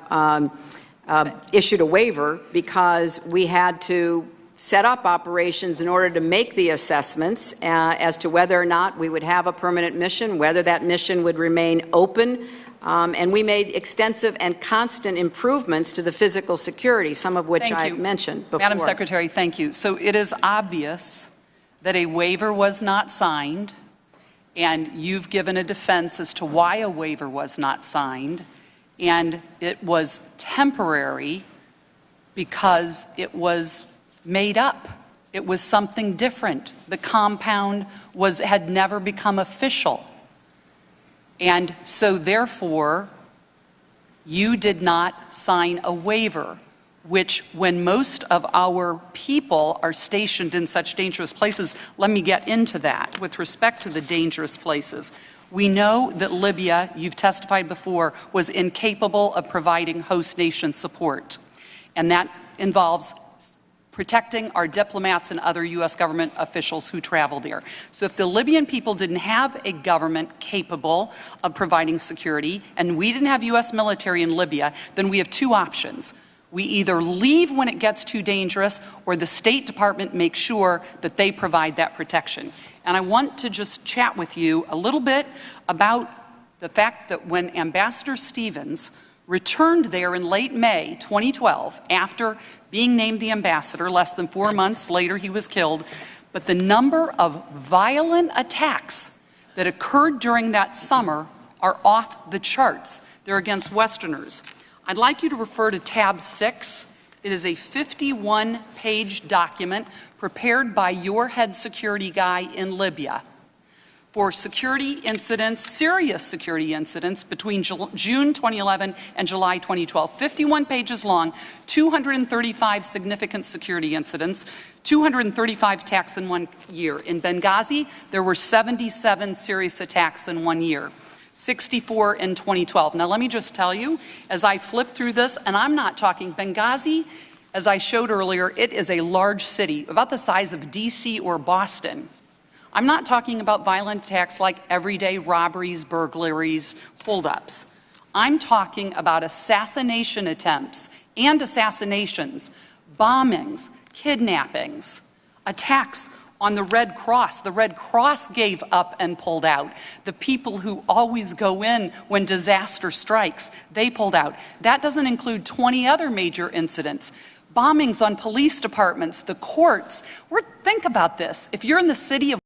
issued a waiver, because we had to set up operations in order to make the assessments as to whether or not we would have a permanent mission, whether that mission would remain open. And we made extensive and constant improvements to the physical security, some of which I mentioned before. Madam Secretary, thank you. So it is obvious that a waiver was not signed, and you've given a defense as to why a waiver was not signed, and it was temporary because it was made up. It was something different. The compound had never become official. And so, therefore, you did not sign a waiver, which, when most of our people are stationed in such dangerous places, let me get into that with respect to the dangerous places. We know that Libya, you've testified before, was incapable of providing host nation support. And that involves protecting our diplomats and other U.S. government officials who travel there. So if the Libyan people didn't have a government capable of providing security, and we didn't have U.S. military in Libya, then we have two options. We either leave when it gets too dangerous, or the State Department makes sure that they provide that protection. And I want to just chat with you a little bit about the fact that when Ambassador Stevens returned there in late May 2012, after being named the ambassador, less than 4 months later he was killed, but the number of violent attacks that occurred during that summer are off the charts. They're against Westerners. I'd like you to refer to tab 6. It is a 51-page document prepared by your head security guy in Libya for security incidents, serious security incidents between June 2011 and July 2012. 51 pages long, 235 significant security incidents, 235 attacks in 1 year. In Benghazi, there were 77 serious attacks in 1 year. 64 in 2012. Now, let me just tell you, as I flip through this, and I'm not talking Benghazi, as I showed earlier, it is a large city, about the size of D.C. or Boston. I'm not talking about violent attacks like everyday robberies, burglaries, holdups. I'm talking about assassination attempts and assassinations, bombings, kidnappings, attacks on the Red Cross. The Red Cross gave up and pulled out. The people who always go in when disaster strikes, they pulled out. That doesn't include 20 other major incidents. Bombings on police departments, the courts. Think about this. If you're in the city of